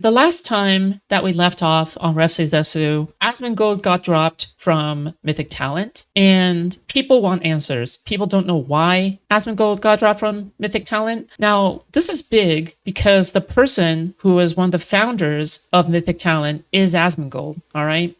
The last time that we left off on Rev Says Desu, Asmongold got dropped from Mythic Talent, and people want answers. People don't know why Asmongold got dropped from Mythic Talent. Now, this is big because the person who is one of the founders of Mythic Talent is Asmongold, all right?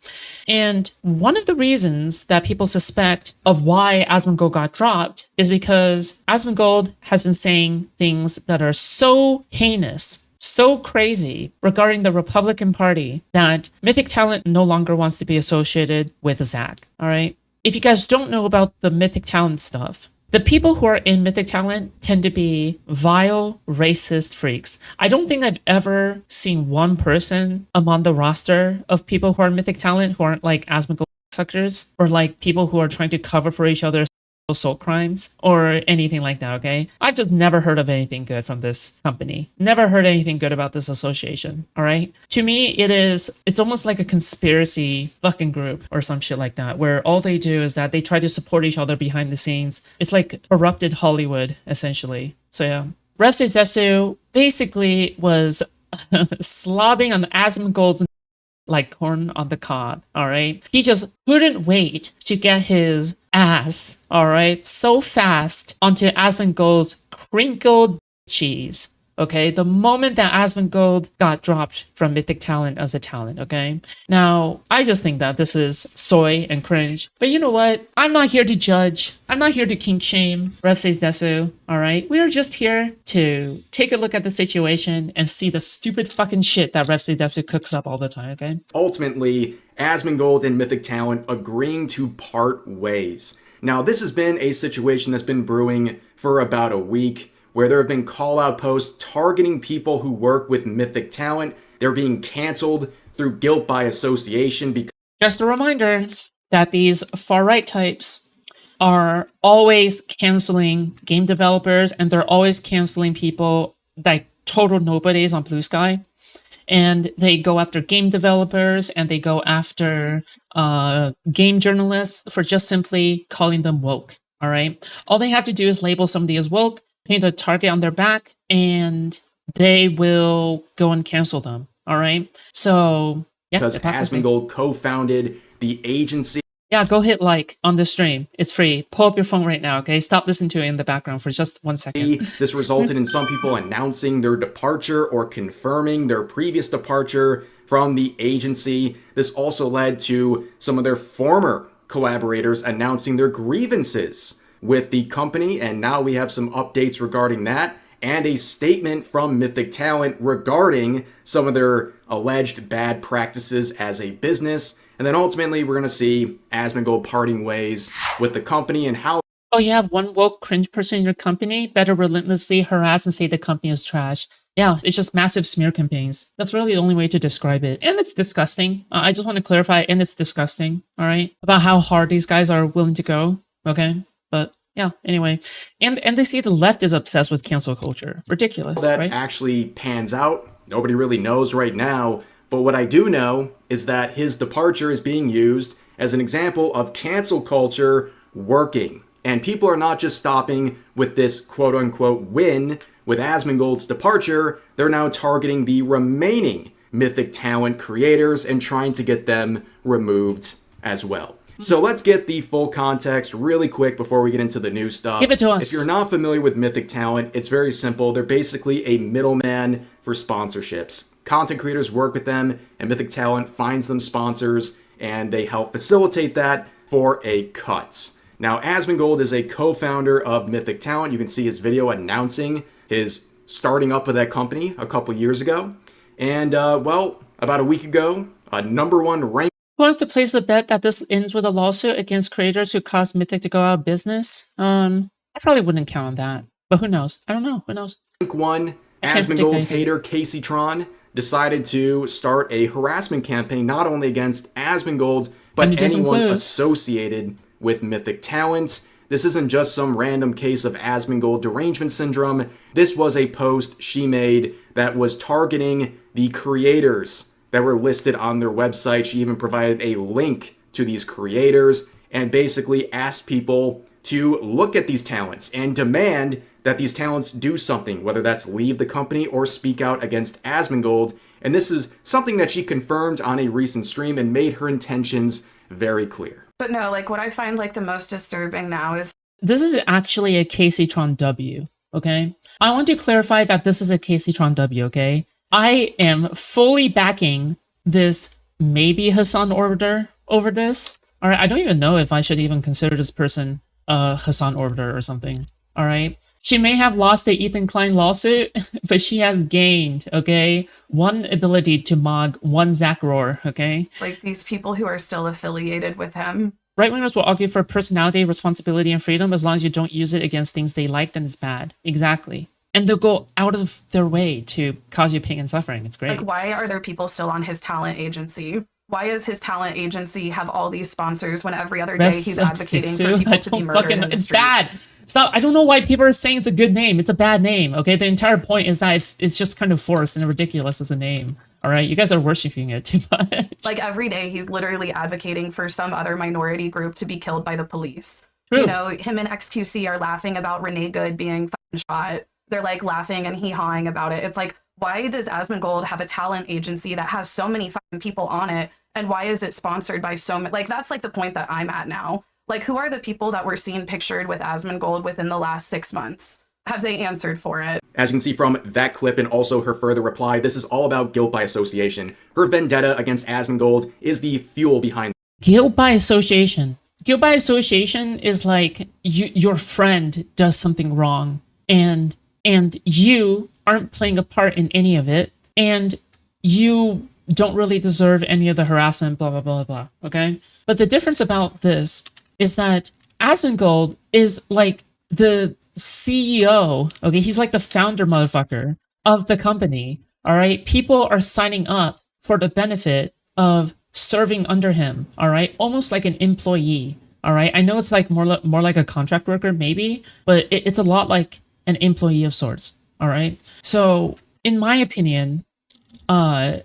And one of the reasons that people suspect of why Asmongold got dropped is because Asmongold has been saying things that are so heinous, so crazy regarding the Republican Party that Mythic Talent no longer wants to be associated with Zach, all right? If you guys don't know about the Mythic Talent stuff, the people who are in Mythic Talent tend to be vile, racist freaks. I don't think I've ever seen one person among the roster of people who are in Mythic Talent who aren't like Asmongold suckers or like people who are trying to cover for each other assault crimes or anything like that, okay? I've just never heard of anything good from this company. Never heard anything good about this association, all right? To me, it's almost like a conspiracy fucking group or some shit like that, where all they do is that they try to support each other behind the scenes. It's like corrupted Hollywood, essentially. So yeah. Rev Says Desu basically was slobbing on Asmongold's like corn on the cob, all right? He just couldn't wait to get his ass, all right, so fast onto Asmongold's crinkled cheese, okay? The moment that Asmongold got dropped from Mythic Talent as a talent, okay? Now, I just think that this is soy and cringe, but you know what? I'm not here to judge. I'm not here to kink shame Rev Says Desu, all right? We are just here to take a look at the situation and see the stupid fucking shit that Rev Says Desu cooks up all the time, okay? Ultimately, Asmongold and Mythic Talent agreeing to part ways. Now, this has been a situation that's been brewing for about a week, where there have been call-out posts targeting people who work with Mythic Talent. They're being canceled through guilt by association because... Just a reminder that these far-right types are always canceling game developers, and they're always canceling people like total nobodies on Blue Sky. And they go after game developers and they go after game journalists for just simply calling them woke, all right? All they have to do is label somebody as woke, paint a target on their back, and they will go and cancel them, all right? So, yeah. Because Asmongold co-founded the agency. Yeah, go hit like on the stream. It's free. Pull up your phone right now, okay? Stop listening to it in the background for just 1 second. This resulted in some people announcing their departure or confirming their previous departure from the agency. This also led to some of their former collaborators announcing their grievances with the company, and now we have some updates regarding that and a statement from Mythic Talent regarding some of their alleged bad practices as a business. And then ultimately, we're going to see Asmongold parting ways with the company and how... Oh, you have one woke cringe person in your company? Better relentlessly harass and say the company is trash. Yeah, it's just massive smear campaigns. That's really the only way to describe it. And it's disgusting. I just want to clarify, and it's disgusting, all right? About how hard these guys are willing to go, okay? But yeah, anyway. And they see the left is obsessed with cancel culture. Ridiculous, that right? actually pans out. Nobody really knows right now. But what I do know is that his departure is being used as an example of cancel culture working. And people are not just stopping with this quote-unquote win with Asmongold's departure. They're now targeting the remaining Mythic Talent creators and trying to get them removed as well. So let's get the full context really quick before we get into the new stuff. Give it to us. If you're not familiar with Mythic Talent, it's very simple. They're basically a middleman for sponsorships. Content creators work with them, and Mythic Talent finds them sponsors, and they help facilitate that for a cut. Now, Asmongold is a co-founder of Mythic Talent. You can see his video announcing his starting up of that company a couple years ago. And, well, about a week ago, a #1 rank... Who wants to place a bet that this ends with a lawsuit against creators who caused Mythic to go out of business? I probably wouldn't count on that, but who knows? I don't know. Who knows? Rank 1 Asmongold hater Casey Tron decided to start a harassment campaign not only against Asmongold, but anyone associated with Mythic Talent. This isn't just some random case of Asmongold derangement syndrome. This was a post she made that was targeting the creators that were listed on their website. She even provided a link to these creators and basically asked people to look at these talents and demand that these talents do something, whether that's leave the company or speak out against Asmongold. And this is something that she confirmed on a recent stream and made her intentions very clear. But no, like what I find like the most disturbing now is this is actually a Caseytron W, okay? I want to clarify that this is a Caseytron W, okay? I am fully backing this maybe Hassan Orbiter over this. All right, I don't even know if I should even consider this person Hassan Orbiter or something. All right, she may have lost the Ethan Klein lawsuit, but she has gained, okay, one ability to mog one Zach Rohr, okay? like these people who are still affiliated with him. Right-wingers will argue for personality, responsibility, and freedom as long as you don't use it against things they like, then it's bad. Exactly. And they'll go out of their way to cause you pain and suffering. It's great. Like, why are there people still on his talent agency? Why does his talent agency have all these sponsors when every other day he's advocating for people to be murdered in the it's streets? bad. Stop. I don't know why people are saying it's a good name. It's a bad name, okay? The entire point is that it's just kind of forced and ridiculous as a name. All right, you guys are worshiping it too much. Like every day he's literally advocating for some other minority group to be killed by the police. True. You know, him and XQC are laughing about Renee Good being fucking shot. They're like laughing and hee-hawing about it. It's like, why does Asmongold have a talent agency that has so many fucking people on it? And why is it sponsored by so many? Like, that's like the point that I'm at now. Like, who are the people that were seen pictured with Asmongold within the last 6 months? Have they answered for it? As you can see from that clip and also her further reply, this is all about guilt by association. Her vendetta against Asmongold is the fuel behind guilt by association. Guilt by association is like your friend does something wrong and you aren't playing a part in any of it and you don't really deserve any of the harassment, blah, blah, blah, blah, okay? But the difference about this is that Asmongold is like the CEO, okay? He's like the founder motherfucker of the company, all right? People are signing up for the benefit of serving under him, all right? Almost like an employee, all right? I know it's like more like a contract worker, maybe, but it's a lot like an employee of sorts, all right? So, in my opinion, I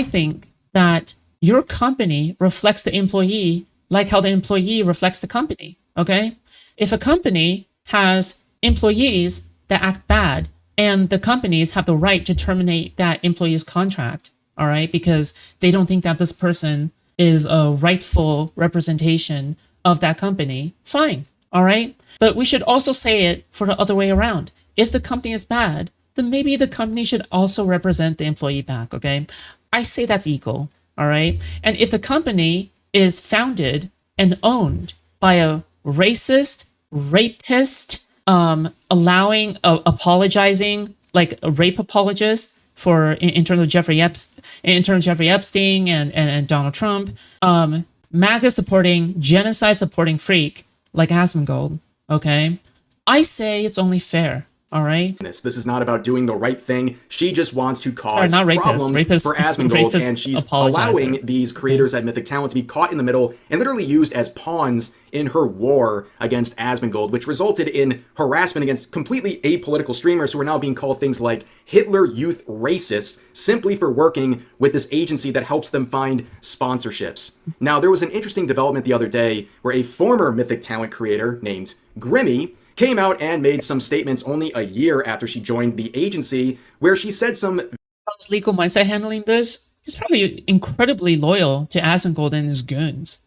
think that your company reflects the employee like how the employee reflects the company, okay? If a company has employees that act bad and the companies have the right to terminate that employee's contract, all right, because they don't think that this person is a rightful representation of that company, fine, all right? But we should also say it for the other way around. If the company is bad, then maybe the company should also represent the employee back, okay? I say that's equal, all right? And if the company is founded and owned by a racist, rapist, apologizing, like a rape apologist for in terms of Jeffrey Epstein and Donald Trump, MAGA supporting, genocide supporting freak like Asmongold, okay? I say it's only fair. All right. This is not about doing the right thing. She just wants to cause problems for Asmongold, and she's allowing these creators at Mythic Talent to be caught in the middle and literally used as pawns in her war against Asmongold, which resulted in harassment against completely apolitical streamers who are now being called things like Hitler Youth racists simply for working with this agency that helps them find sponsorships. Now, there was an interesting development the other day where a former Mythic Talent creator named Grimmy came out and made some statements only a year after she joined the agency, where she said some... How's Legal Mindset handling this? He's probably incredibly loyal to Asmongold and his goons.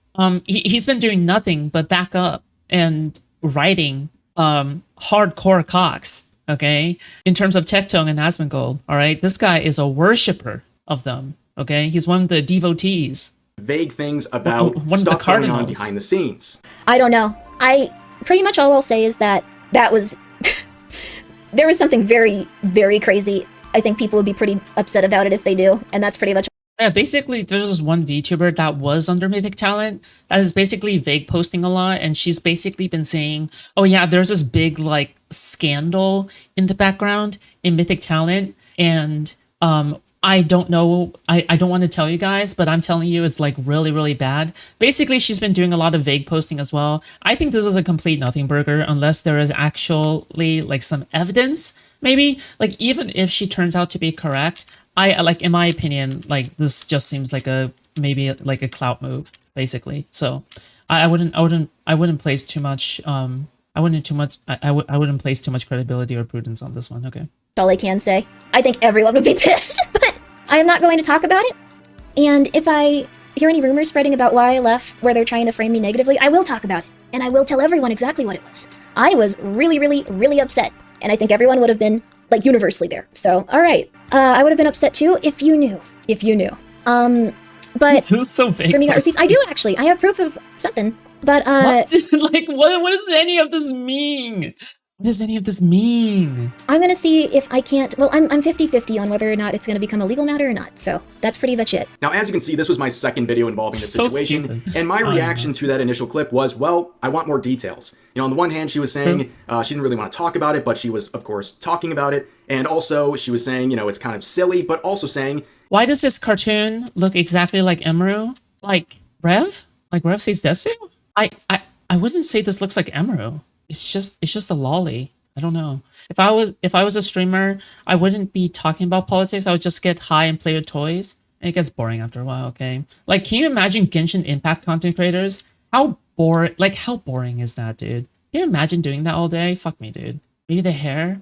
He's been doing nothing but back up and writing hardcore cocks, okay? In terms of Tectone and Asmongold, all right? This guy is a worshiper of them, okay? He's one of the devotees. Vague things about stuff going on behind the scenes. I don't know. Pretty much all I'll say is that was there was something very, very crazy. I think people would be pretty upset about it if they do, and that's pretty much. Yeah, basically, there's this one VTuber that was under Mythic Talent that is basically vague posting a lot, and she's basically been saying, oh yeah, there's this big, like, scandal in the background in Mythic Talent, and I don't know, I don't want to tell you guys, but I'm telling you it's like really, really bad. Basically, she's been doing a lot of vague posting as well. I think this is a complete nothing burger unless there is actually like some evidence, maybe. Like even if she turns out to be correct, like in my opinion, like this just seems like maybe like a clout move, basically. So I wouldn't place too much I wouldn't place too much credibility or prudence on this one. Okay. All I can say. I think everyone would be pissed, but I am not going to talk about it. And if I hear any rumors spreading about why I left, where they're trying to frame me negatively, I will talk about it. And I will tell everyone exactly what it was. I was really, really, really upset. And I think everyone would have been, like, universally there. So, all right. I would have been upset too if you knew. If you knew. But this is so fake. for me, I do actually. I have proof of something. But what? Like, what does any of this mean? What does any of this mean? I'm gonna see if I can't. Well, I'm 50-50 on whether or not it's gonna become a legal matter or not. So that's pretty much it. Now, as you can see, this was my second video involving this situation, stupid. and my reaction to that initial clip was, well, I want more details. You know, on the one hand, she was saying she didn't really want to talk about it, but she was, of course, talking about it, and also she was saying, you know, it's kind of silly, but also saying, why does this cartoon look exactly like Emeru? Like Rev? Like Rev Says Desu? I wouldn't say this looks like Emeru. It's just a lolly. I don't know. If I was a streamer, I wouldn't be talking about politics. I would just get high and play with toys. And it gets boring after a while, okay? Like, can you imagine Genshin Impact content creators? How boring is that, dude? Can you imagine doing that all day? Fuck me, dude. Maybe the hair?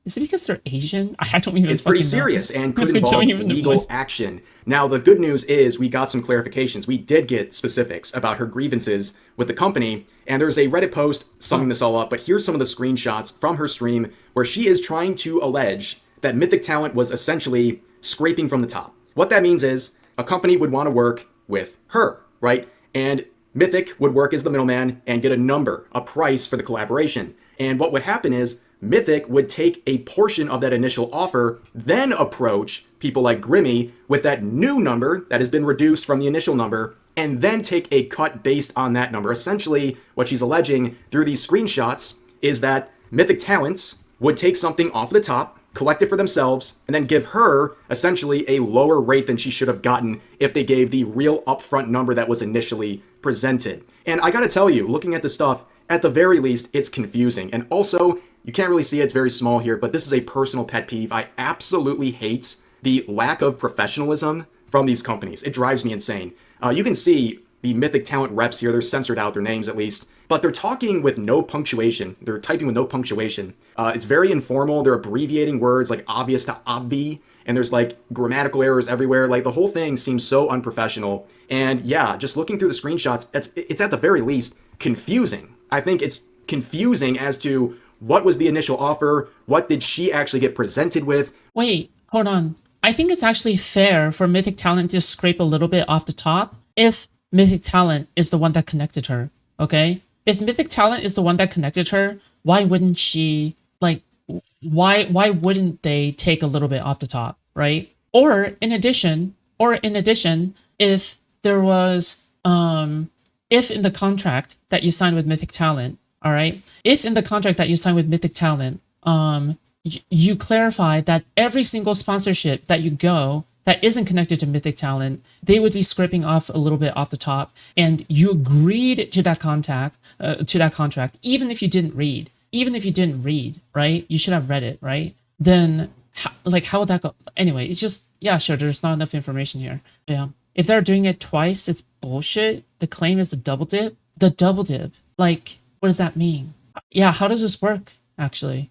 Is it because they're Asian? I don't even. It's pretty serious and could involve legal action. Now, the good news is we got some clarifications. We did get specifics about her grievances with the company, and there's a Reddit post summing this all up, but here's some of the screenshots from her stream where she is trying to allege that Mythic Talent was essentially scraping from the top. What that means is a company would want to work with her, right? And Mythic would work as the middleman and get a number, a price for the collaboration. And what would happen is Mythic would take a portion of that initial offer, then approach people like Grimmy with that new number that has been reduced from the initial number, and then take a cut based on that number. Essentially, what she's alleging through these screenshots is that Mythic Talents would take something off the top, collect it for themselves, and then give her essentially a lower rate than she should have gotten if they gave the real upfront number that was initially presented. And I gotta tell you, looking at this stuff, at the very least, it's confusing. And also, you can't really see it, it's very small here, but this is a personal pet peeve. I absolutely hate the lack of professionalism from these companies. It drives me insane. You can see the Mythic Talent reps here, they're censored out, their names at least, but they're talking with no punctuation. They're typing with no punctuation. It's very informal, they're abbreviating words like obvious to obvi, and there's like grammatical errors everywhere. Like the whole thing seems so unprofessional. And yeah, just looking through the screenshots, it's at the very least confusing. I think it's confusing as to what was the initial offer? What did she actually get presented with? Wait, hold on. I think it's actually fair for Mythic Talent to scrape a little bit off the top if Mythic Talent is the one that connected her, okay? If Mythic Talent is the one that connected her, why wouldn't she, like, why wouldn't they take a little bit off the top, right? Or in addition, if there was, if in the contract that you signed with Mythic Talent, all right, if in the contract that you signed with Mythic Talent, you clarify that every single sponsorship that you go that isn't connected to Mythic Talent, they would be scraping off a little bit off the top, and you agreed to that contract, even if you didn't read, right? You should have read it, right? Then, how would that go? Anyway, it's just, yeah, sure, there's not enough information here. Yeah. If they're doing it twice, it's bullshit. The claim is the double dip. The double dip, like, what does that mean? Yeah, how does this work, actually?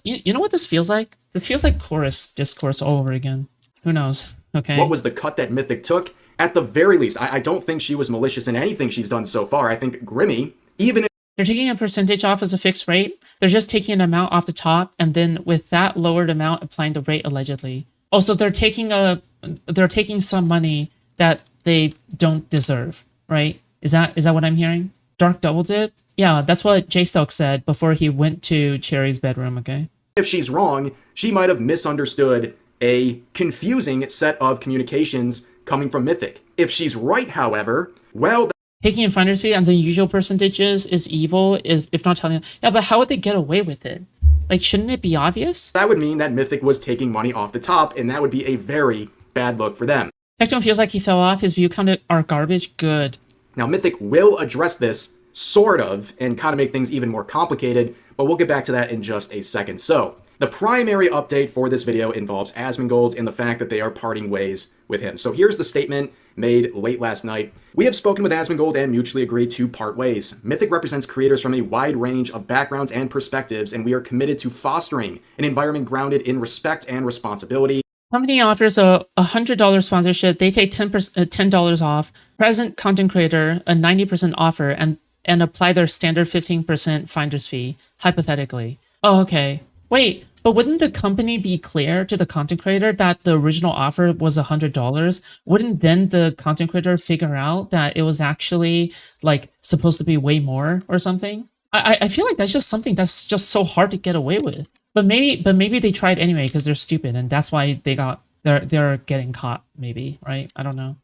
You know what this feels like? This feels like chorus discourse all over again. Who knows? Okay. What was the cut that Mythic took? At the very least, I don't think she was malicious in anything she's done so far. I think Grimmy, even if they're taking a percentage off as a fixed rate, they're just taking an amount off the top, and then with that lowered amount, applying the rate allegedly. Also, they're taking some money that they don't deserve, right? Is that what I'm hearing? Dark double dip? Yeah, that's what J Stoke said before he went to Cherry's bedroom, okay? If she's wrong, she might have misunderstood a confusing set of communications coming from Mythic. If she's right, however, well... Taking a finder's fee and the usual percentages is evil, if not telling them. Yeah, but how would they get away with it? Like, shouldn't it be obvious? That would mean that Mythic was taking money off the top, and that would be a very bad look for them. Tecton feels like he fell off. His view counted are garbage. Good. Now, Mythic will address this, sort of, and kind of make things even more complicated, but we'll get back to that in just a second. So, the primary update for this video involves Asmongold and the fact that they are parting ways with him. So here's the statement made late last night. We have spoken with Asmongold and mutually agreed to part ways. Mythic represents creators from a wide range of backgrounds and perspectives, and we are committed to fostering an environment grounded in respect and responsibility. Company offers a $100 sponsorship. They take $10 off. Present content creator a 90% offer and apply their standard 15% finder's fee, hypothetically. Oh, okay. Wait, but wouldn't the company be clear to the content creator that the original offer was $100? Wouldn't then the content creator figure out that it was actually like supposed to be way more or something? I feel like that's just something that's just so hard to get away with. But maybe they tried anyway because they're stupid and that's why they're getting caught, maybe, right? I don't know.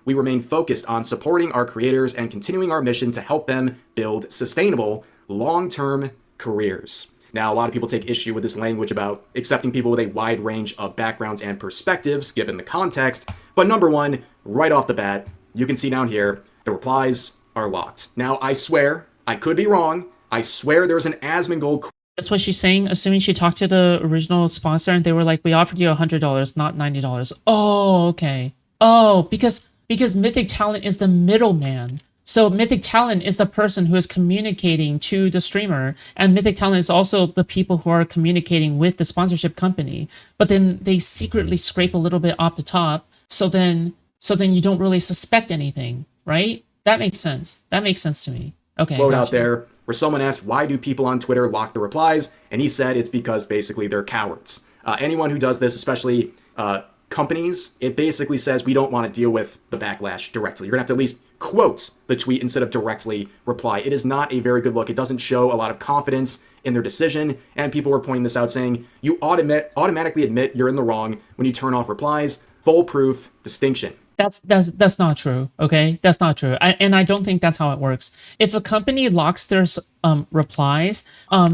We remain focused on supporting our creators and continuing our mission to help them build sustainable, long-term careers. Now, a lot of people take issue with this language about accepting people with a wide range of backgrounds and perspectives given the context. But number one, right off the bat, you can see down here, the replies are locked. Now, I swear, I could be wrong. I swear there's an Asmongold. That's what she's saying, assuming she talked to the original sponsor and they were like, we offered you $100, not $90. Oh, okay. Oh, because Mythic Talent is the middleman. So Mythic Talent is the person who is communicating to the streamer, and Mythic Talent is also the people who are communicating with the sponsorship company. But then they secretly scrape a little bit off the top, so then you don't really suspect anything, right? That makes sense. That makes sense to me. Okay. Quote out there where someone asked, why do people on Twitter lock the replies? And he said it's because basically they're cowards. Anyone who does this, especially companies, it basically says we don't want to deal with the backlash directly. You're going to have to at least quote the tweet instead of directly reply. It is not a very good look. It doesn't show a lot of confidence in their decision. And people were pointing this out saying you automatically admit you're in the wrong when you turn off replies. Foolproof distinction. That's not true. Okay, that's not true. And I don't think that's how it works. If a company locks their replies,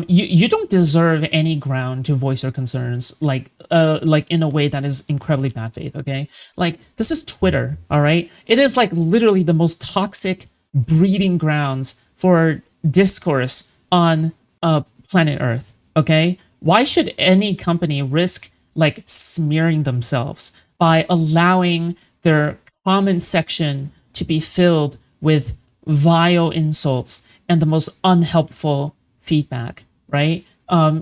you don't deserve any ground to voice your concerns like in a way that is incredibly bad faith. Okay, like this is Twitter. All right, it is like literally the most toxic breeding grounds for discourse on planet Earth. Okay, why should any company risk like smearing themselves by allowing their comment section to be filled with vile insults and the most unhelpful feedback, right?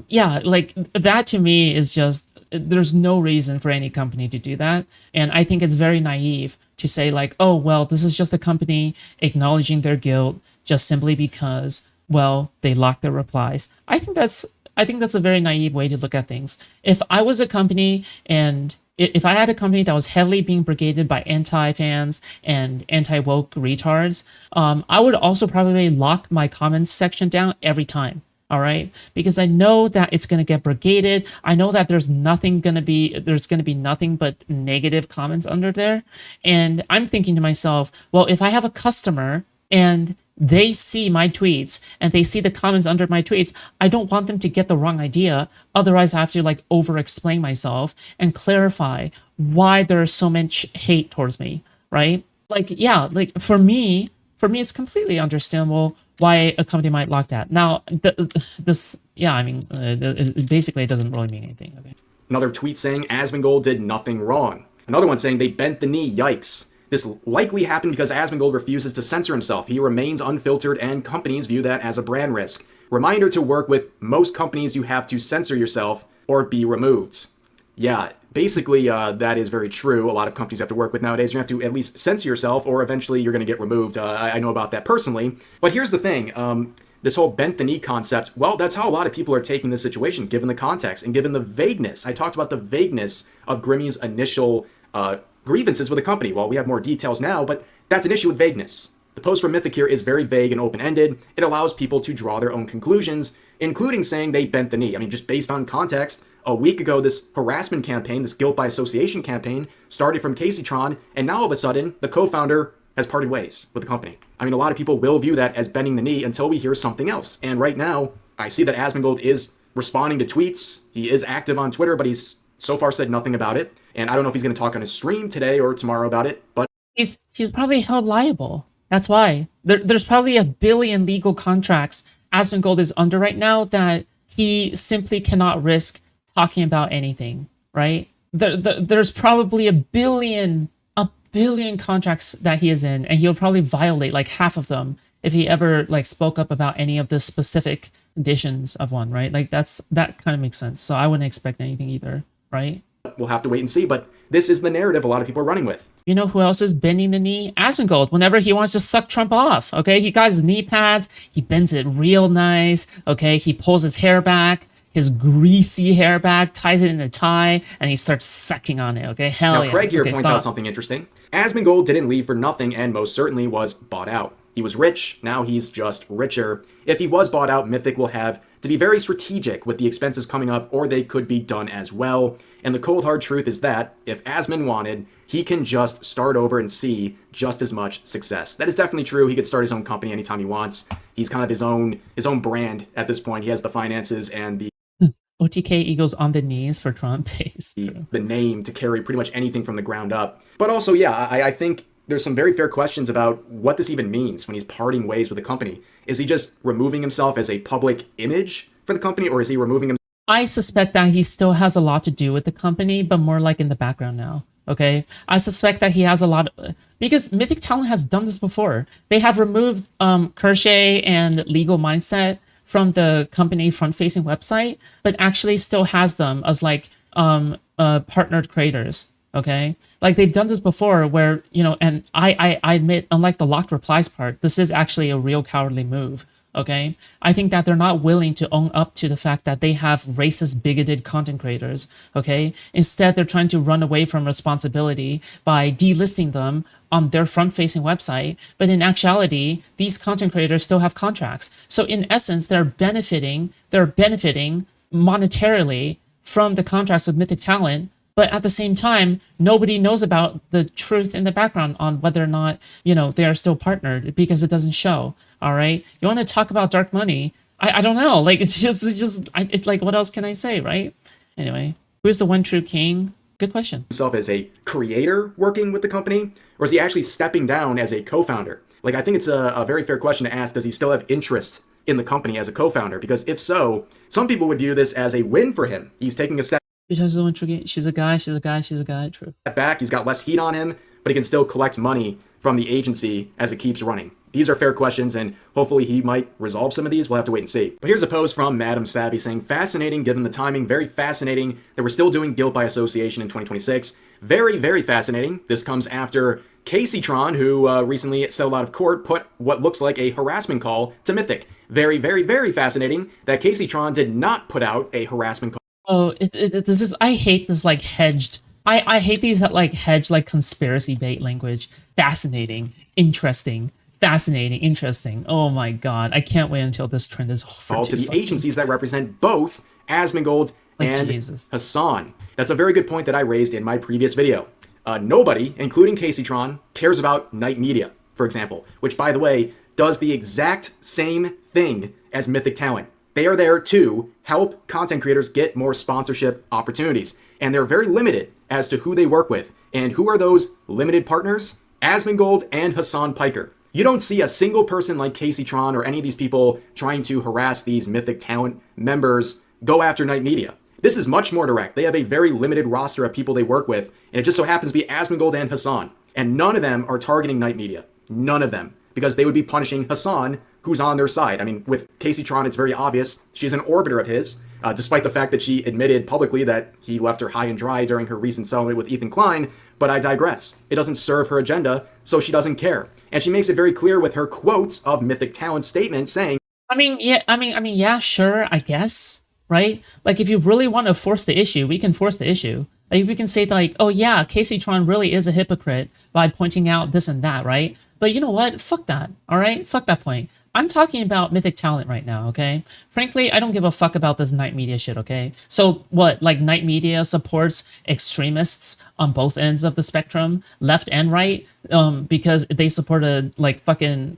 Yeah, like that to me is just, there's no reason for any company to do that. And I think it's very naive to say like, oh, well, this is just a company acknowledging their guilt just simply because, well, they locked their replies. I think that's a very naive way to look at things. If I was a company and if I had a company that was heavily being brigaded by anti-fans and anti-woke retards, I would also probably lock my comments section down every time, all right? Because I know that it's going to get brigaded. I know that there's going to be nothing but negative comments under there. And I'm thinking to myself, well, if I have a customer and they see my tweets and they see the comments under my tweets, I don't want them to get the wrong idea. Otherwise, I have to like over-explain myself and clarify why there is so much hate towards me, right? Like, yeah, like for me, it's completely understandable why a company might lock that. Now, basically, it doesn't really mean anything. Okay. Another tweet saying Asmongold did nothing wrong. Another one saying they bent the knee, yikes. This likely happened because Asmongold refuses to censor himself. He remains unfiltered and companies view that as a brand risk. Reminder to work with most companies, you have to censor yourself or be removed. Yeah, basically that is very true. A lot of companies have to work with nowadays. You have to at least censor yourself or eventually you're going to get removed. I know about that personally. But here's the thing. This whole bent the knee concept, well, that's how a lot of people are taking this situation, given the context and given the vagueness. I talked about the vagueness of Grimmy's initial grievances with the company. Well, we have more details now, but that's an issue with vagueness. The post from Mythic here is very vague and open-ended. It allows people to draw their own conclusions, including saying they bent the knee. I mean, just based on context, a week ago, this harassment campaign, this guilt by association campaign, started from Caseytron, and now all of a sudden, the co-founder has parted ways with the company. I mean, a lot of people will view that as bending the knee until we hear something else. And right now, I see that Asmongold is responding to tweets. He is active on Twitter, but he's so far said nothing about it. And I don't know if he's going to talk on his stream today or tomorrow about it, but he's probably held liable. That's why. There's probably a billion legal contracts Asmongold is under right now that he simply cannot risk talking about anything, right? There's probably a billion contracts that he is in, and he'll probably violate like half of them if he ever like spoke up about any of the specific conditions of one, right? Like that kind of makes sense. So I wouldn't expect anything either, right? we'll have to wait and see. But this is the narrative a lot of people are running with. You know who else is bending the knee? Asmongold, whenever he wants to suck Trump off, okay? He got his knee pads, he bends it real nice, okay? He pulls his hair back, his greasy hair back, ties it in a tie, and he starts sucking on it, okay? Hell now, yeah. Craig here okay, points stop. out something interesting. Asmongold didn't leave for nothing and most certainly was bought out. He was rich, now he's just richer. If he was bought out, Mythic will have to be very strategic with the expenses coming up, or they could be done as well. And the cold hard truth is that if Asmon wanted, he can just start over and see just as much success. That is definitely true. He could start his own company anytime he wants. He's kind of his own brand at this point. He has the finances and the OTK Eagles on the knees for Trump. the name to carry pretty much anything from the ground up. But also, yeah, I think there's some very fair questions about what this even means when he's parting ways with the company. Is he just removing himself as a public image for the company, or is he removing himself? I suspect that he still has a lot to do with the company, but more like in the background now. Okay, I suspect that he has a lot of, because Mythic Talent has done this before. They have removed Kershay and Legal Mindset from the company front-facing website, but actually still has them as like partnered creators. Okay, like they've done this before, where and I admit, unlike the locked replies part, this is actually a real cowardly move. Okay, I think that they're not willing to own up to the fact that they have racist, bigoted content creators. Okay, instead they're trying to run away from responsibility by delisting them on their front-facing website. But in actuality, these content creators still have contracts. So in essence, they're benefiting monetarily from the contracts with Mythic Talent. But at the same time, nobody knows about the truth in the background on whether or not, they are still partnered, because it doesn't show. All right. You want to talk about dark money? I don't know. Like, it's like, what else can I say? Right. Anyway, who's the one true king? Good question. Himself as a creator working with the company, or is he actually stepping down as a co-founder? Like, I think it's a very fair question to ask. Does he still have interest in the company as a co-founder? Because if so, some people would view this as a win for him. He's taking a step. She's a guy. True. Back. He's got less heat on him, but he can still collect money from the agency as it keeps running. These are fair questions, and hopefully he might resolve some of these. We'll have to wait and see. But here's a post from Madam Savvy saying, fascinating given the timing, very fascinating that we're still doing guilt by association in 2026. Very, very fascinating. This comes after Caseytron, who recently settled out of court, put what looks like a harassment call to Mythic. Very, very, very fascinating that Caseytron did not put out a harassment call. Oh, this is, I hate this like hedged. I hate these like hedged like conspiracy bait language. Fascinating, interesting. Oh my god, I can't wait until this trend is over. All to the agencies that represent both Asmongold and Hassan. That's a very good point that I raised in my previous video. Nobody, including Caseytron, cares about Night Media, for example, which, by the way, does the exact same thing as Mythic Talent. They are there to help content creators get more sponsorship opportunities, and they're very limited as to who they work with. And who are those limited partners? Asmongold and Hassan Piker. You don't see a single person like Caseytron or any of these people trying to harass these Mythic Talent members go after Night Media. This is much more direct. They have a very limited roster of people they work with, and it just so happens to be Asmongold and Hassan. And none of them are targeting Night Media. None of them. Because they would be punishing Hassan, who's on their side. I mean, with Caseytron, it's very obvious. She's an orbiter of his, despite the fact that she admitted publicly that he left her high and dry during her recent settlement with Ethan Klein. But I digress. It doesn't serve her agenda, so she doesn't care. And she makes it very clear with her quotes of Mythic Talent's statement saying, yeah, sure, I guess, right? Like, if you really want to force the issue, we can force the issue. Like, we can say, like, oh yeah, Caseytron really is a hypocrite by pointing out this and that, right? But you know what? Fuck that, all right? Fuck that point. I'm talking about Mythic Talent right now, okay? Frankly, I don't give a fuck about this Night Media shit, okay? So what, like Night Media supports extremists on both ends of the spectrum, left and right, because they support a like fucking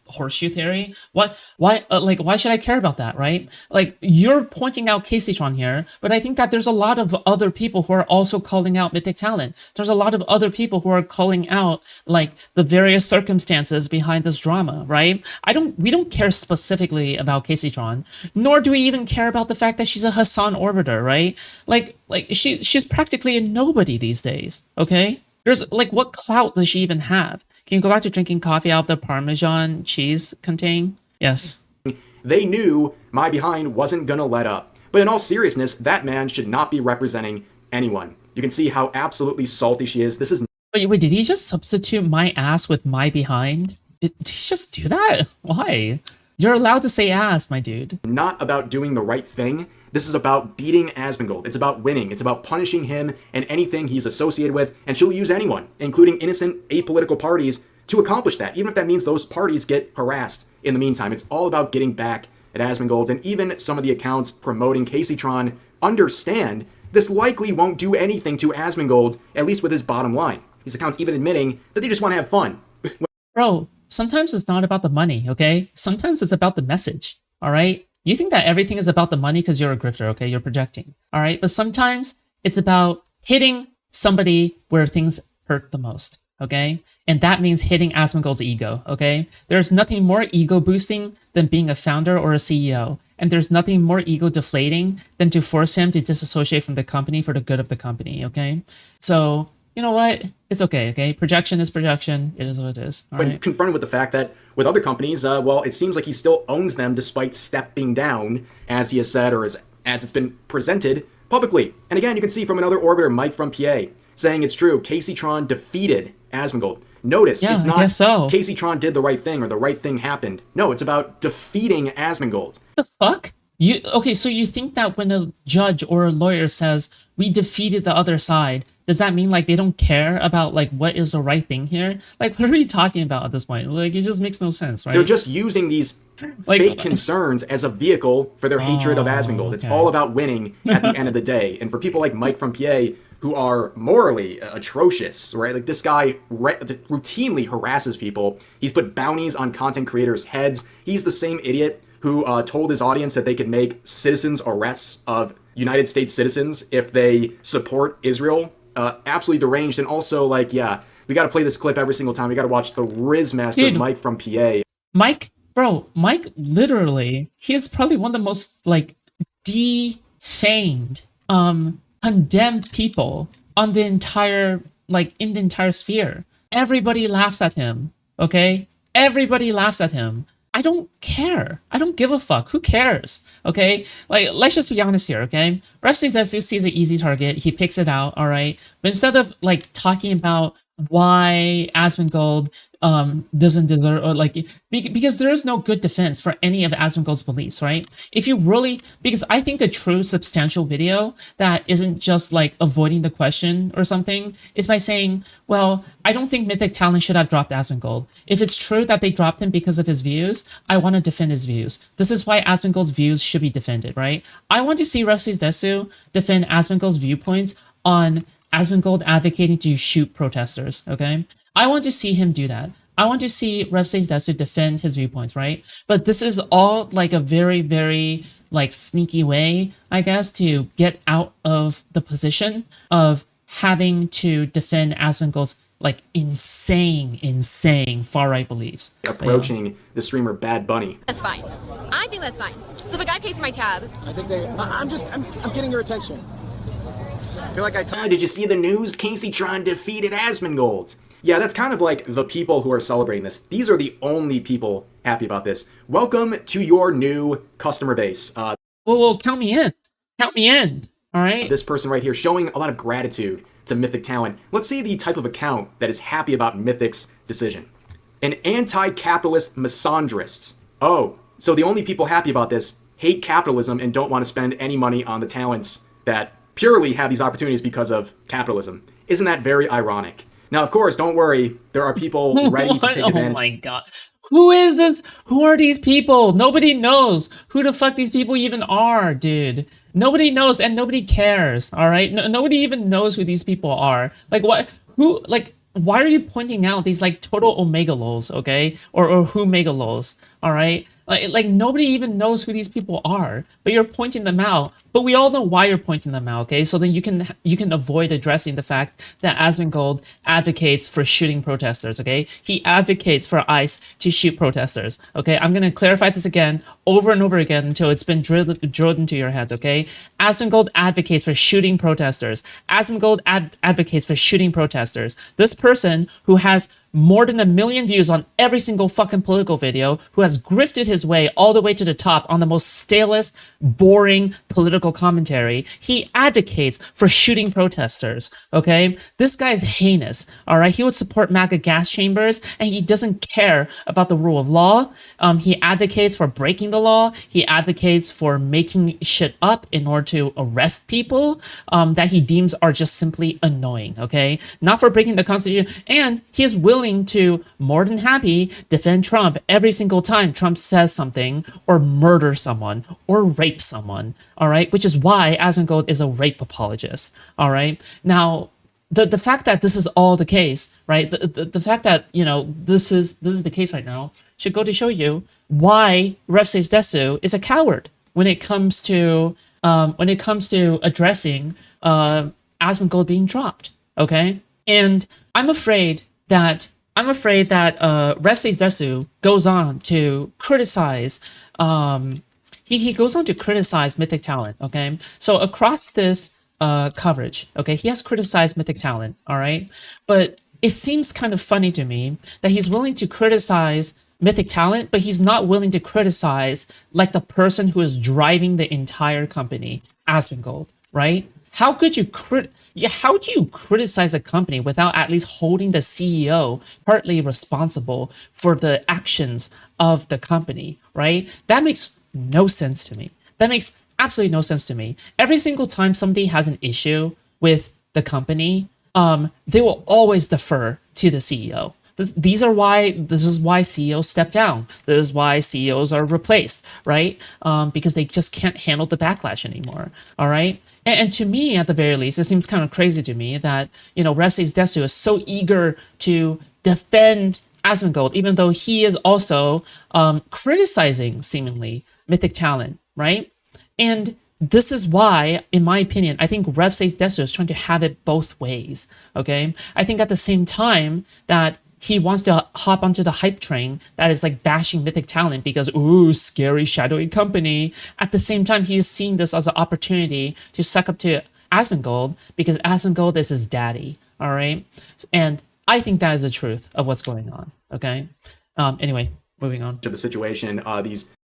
horseshoe theory? Why should I care about that, right? Like, you're pointing out Caseytron here, but I think that there's a lot of other people who are also calling out Mythic Talent. There's a lot of other people who are calling out like the various circumstances behind this drama, right? We don't care specifically about Caseytron, nor do we even care about the fact that she's a Hassan orbiter, right? Like she's practically a nobody these days, okay? There's like, what clout does she even have? Can you go back to drinking coffee out of the Parmesan cheese container? Yes. They knew my behind wasn't gonna let up. But in all seriousness, that man should not be representing anyone. You can see how absolutely salty she is. This is Wait, did he just substitute my ass with my behind? Did he just do that? Why? You're allowed to say ass, my dude. not about doing the right thing. This is about beating Asmongold. It's about winning. It's about punishing him and anything he's associated with, and she'll use anyone, including innocent apolitical parties, to accomplish that, even if that means those parties get harassed in the meantime. It's all about getting back at Asmongold, and even some of the accounts promoting Caseytron understand this likely won't do anything to Asmongold, at least with his bottom line. These accounts even admitting that they just want to have fun. Bro, sometimes it's not about the money, okay? Sometimes it's about the message, all right? You think that everything is about the money because you're a grifter, okay? You're projecting, all right? But sometimes it's about hitting somebody where things hurt the most, okay? And that means hitting Asmongold's ego, okay? There's nothing more ego boosting than being a founder or a CEO. And there's nothing more ego deflating than to force him to disassociate from the company for the good of the company, okay? So, you know what? It's okay, okay? Projection is projection. It is what it is. All When right? confronted with the fact that with other companies, well, it seems like he still owns them despite stepping down, as he has said, or as it's been presented publicly. And again, you can see from another orbiter, Mike from PA, saying it's true. Caseytron defeated Asmongold. Notice, Yeah, it's I not guess so. Caseytron did the right thing or the right thing happened. No, it's about defeating Asmongold. The fuck? Okay, so you think that when a judge or a lawyer says, we defeated the other side, does that mean like they don't care about like what is the right thing here? Like, what are we talking about at this point? Like, it just makes no sense, right? They're just using these fake concerns as a vehicle for their hatred of Asmongold. It's all about winning at the end of the day. And for people like Mike from PA, who are morally atrocious, right? Like, this guy routinely harasses people. He's put bounties on content creators' heads. He's the same idiot who told his audience that they could make citizens arrests of United States citizens if they support Israel. Absolutely deranged. And also, like, yeah, we got to play this clip every single time. We got to watch the Riz Master Mike from PA. Mike literally, he is probably one of the most like defamed, condemned people on the entire, like, in the entire sphere. Everybody laughs at him, okay? Everybody laughs at him. I don't care. I don't give a fuck. Who cares? Okay? Like, let's just be honest here, okay? Rev Says Desu sees an easy target. He picks it out, all right? But instead of, like, talking about why Asmongold doesn't deserve, or like, because there is no good defense for any of Asmongold's beliefs, right? If you really, because I think a true substantial video that isn't just like avoiding the question or something is by saying, well, I don't think Mythic Talent should have dropped Asmongold. If it's true that they dropped him because of his views, I want to defend his views. This is why Asmongold's views should be defended, right? I want to see Rev Says Desu defend Asmongold's viewpoints on Asmongold advocating to shoot protesters, okay? I want to see him do that. I want to see Rev Says Desu defend his viewpoints, right? But this is all like a very, very like sneaky way, I guess, to get out of the position of having to defend Asmongold's like insane far-right beliefs. Approaching the streamer Bad Bunny. That's fine. I think that's fine. So if a guy pays for my tab, I think I'm getting your attention. I feel like Did you see the news? Caseytron defeated Asmongold. Yeah, that's kind of like the people who are celebrating this. These are the only people happy about this. Welcome to your new customer base. Whoa, count me in. Count me in. All right. This person right here showing a lot of gratitude to Mythic Talent. Let's see the type of account that is happy about Mythic's decision. An anti-capitalist misandrist. Oh, so the only people happy about this hate capitalism and don't want to spend any money on the talents that purely have these opportunities because of capitalism. Isn't that very ironic? Now, of course, don't worry. There are people ready to take advantage. Oh my god. Who is this? Who are these people? Nobody knows who the fuck these people even are, dude. Nobody knows and nobody cares, all right? Nobody even knows who these people are. Like, what? Who? Like, why are you pointing out these, like, total omega lols, okay? Or who mega lols, all right? Like, nobody even knows who these people are, but you're pointing them out. But we all know why you're pointing them out, okay? So then you can avoid addressing the fact that Asmongold advocates for shooting protesters, okay? He advocates for ICE to shoot protesters, okay? I'm gonna clarify this again, over and over again, until it's been drilled into your head, okay? Asmongold advocates for shooting protesters. Asmongold advocates for shooting protesters. This person who has more than 1 million views on every single fucking political video, who has grifted his way all the way to the top on the most stalest, boring political commentary. He advocates for shooting protesters, okay? This guy's heinous, all right? He would support MAGA gas chambers, and he doesn't care about the rule of law. He advocates for breaking the law. He advocates for making shit up in order to arrest people that he deems are just simply annoying, okay? Not for breaking the Constitution, and he is willing to, more than happy, defend Trump every single time Trump says something, or murder someone, or rape someone, all right? Which is why Asmongold is a rape apologist, all right? Now, the fact that this is all the case, right? The fact that, you know, this is the case right now should go to show you why Rev Says Desu is a coward when it comes to addressing Asmongold being dropped, okay? And I'm afraid that Rev Says Desu goes on to criticize he goes on to criticize Mythic Talent, okay? So across this coverage, okay, he has criticized Mythic Talent, all right? But it seems kind of funny to me that he's willing to criticize Mythic Talent, but he's not willing to criticize like the person who is driving the entire company, Asmongold, right? How do you criticize a company without at least holding the CEO partly responsible for the actions of the company, right? That makes no sense to me. That makes absolutely no sense to me. Every single time somebody has an issue with the company, they will always defer to the CEO. This is why CEOs step down. This is why CEOs are replaced, right? Because they just can't handle the backlash anymore, all right? And to me, at the very least, it seems kind of crazy to me that, you know, Rev Says Desu is so eager to defend Asmongold, even though he is also criticizing, seemingly, Mythic Talent, right? And this is why, in my opinion, I think Rev Says Desu is trying to have it both ways, okay? I think at the same time that he wants to hop onto the hype train that is like bashing Mythic Talent because, ooh, scary, shadowy company. At the same time, he is seeing this as an opportunity to suck up to Asmongold because Asmongold is his daddy, all right? And I think that is the truth of what's going on, okay? Anyway, moving on. To the situation,